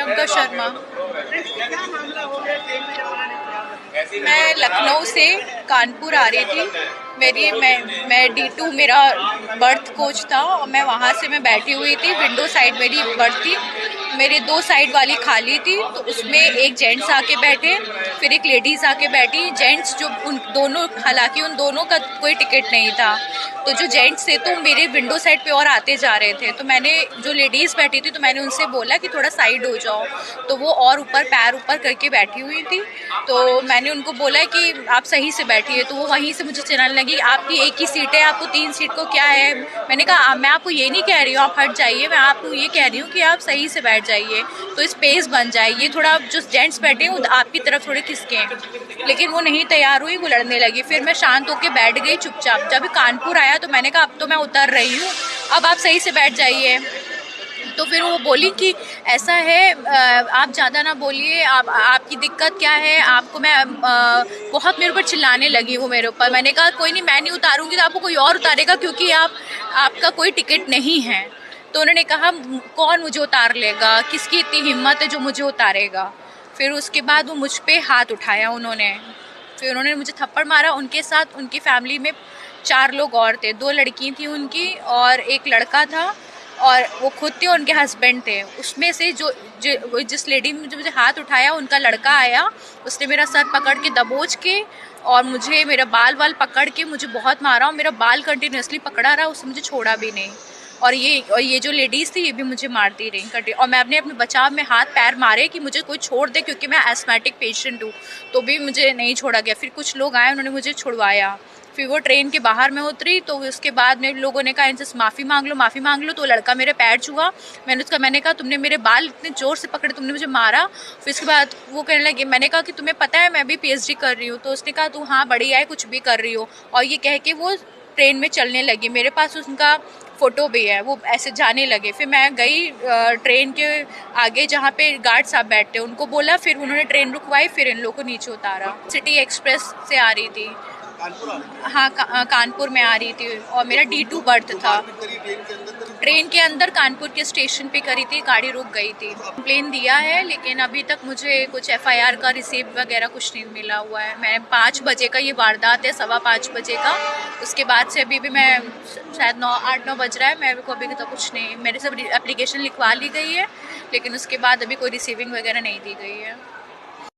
प्रियंका शर्मा। मैं लखनऊ से कानपुर आ रही थी। मैं D2 मेरा बर्थ कोच था और मैं वहाँ से मैं बैठी हुई थी। विंडो साइड मेरी बर्थ थी, मेरे 2 साइड वाली खाली थी, तो उसमें एक जेंट्स आके बैठे, फिर एक लेडीज़ आके बैठी। जेंट्स जो उन दोनों, हालांकि उन दोनों का कोई टिकट नहीं था, तो जो जेंट्स थे तो मेरे विंडो साइड पे और आते जा रहे थे। तो मैंने, जो लेडीज़ बैठी थी, तो मैंने उनसे बोला कि थोड़ा साइड हो जाओ, तो वो और ऊपर पैर ऊपर करके बैठी हुई थी। तो मैंने उनको बोला कि आप सही से बैठिए, तो वो वहीं से मुझे चिल्लाने लगी, आपकी एक ही सीट है, आपको 3 सीट को क्या है। मैंने कहा मैं आपको ये नहीं कह रही हूँ आप हट जाइए, मैं आपको ये कह रही हूँ कि आप सही से बैठ जाइए तो स्पेस बन जाए। ये थोड़ा जो जेंट्स बैठे हैं वो आपकी तरफ थोड़े खिसके, लेकिन वो नहीं तैयार हुई, वो लड़ने लगी। फिर मैं शांत होकर बैठ गई चुपचाप। जब कानपुर आया तो मैंने कहा अब तो मैं उतर रही हूँ, अब आप सही से बैठ जाइए। तो फिर वो बोली कि ऐसा है, आप ज़्यादा ना बोलिए, आपकी दिक्कत क्या है, आपको मैं बहुत मेरे ऊपर चिल्लाने लगी वो मेरे ऊपर। मैंने कहा कोई नहीं, मैं नहीं उतारूंगी तो आपको कोई और उतारेगा, क्योंकि आपका कोई टिकट नहीं है। तो उन्होंने कहा कौन मुझे उतार लेगा, किसकी इतनी हिम्मत है जो मुझे उतारेगा। फिर उसके बाद वो मुझ पर हाथ उठाया उन्होंने, फिर उन्होंने मुझे थप्पड़ मारा। उनके साथ उनकी फैमिली में 4 लोग और थे, 2 लड़की थी उनकी और एक लड़का था, और वो खुद थे, उनके हस्बैंड थे। उसमें से जिस लेडी ने मुझे हाथ उठाया, उनका लड़का आया, उसने मेरा सर पकड़ के दबोच के और मुझे मेरा बाल पकड़ के मुझे बहुत मारा, और मेरा बाल कंटिन्यूसली पकड़ा रहा, उसने मुझे छोड़ा भी नहीं। और ये जो लेडीज़ थी ये भी मुझे मारती रही और मैं अपने बचाव में हाथ पैर मारे कि मुझे कोई छोड़ दे, क्योंकि मैं एस्थमेटिक पेशेंट हूँ, तो भी मुझे नहीं छोड़ा गया। फिर कुछ लोग आए, उन्होंने मुझे छुड़वाया। फिर वो ट्रेन के बाहर में उतरी, तो उसके बाद में लोगों ने कहा इनसे माफ़ी मांग लो। तो लड़का मेरे पैर छुआ, मैंने कहा तुमने मेरे बाल इतने ज़ोर से पकड़े, तुमने मुझे मारा। फिर उसके बाद वो कहने लगे, मैंने कहा कि तुम्हें पता है मैं भी PhD कर रही हूँ। तो उसने कहा तू हाँ बढ़िया है, कुछ भी कर रही हो, और ये कह के वो ट्रेन में चलने लगी। मेरे पास उनका फ़ोटो भी है, वो ऐसे जाने लगे। फिर मैं गई ट्रेन के आगे जहाँ पे गार्ड साहब बैठते, उनको बोला, फिर उन्होंने ट्रेन रुकवाई, फिर इन लोगों को नीचे उतारा। सिटी एक्सप्रेस से आ रही थी। हाँ, कानपुर में आ रही थी और मेरा D2 बर्थ था। ट्रेन के अंदर कानपुर के स्टेशन पे करी थी, गाड़ी रुक गई थी। कंप्लेन दिया है, लेकिन अभी तक मुझे कुछ FIR का रिसीप्ट वगैरह कुछ नहीं मिला हुआ है। मैं 5 बजे का ये वारदात है, 5:15 बजे का। उसके बाद से अभी भी मैं शायद 8-9 बज रहा है, मेरे को अभी तक कुछ नहीं, मेरे सब एप्लीकेशन लिखवा ली गई है, लेकिन उसके बाद अभी कोई रिसीविंग वगैरह नहीं दी गई है।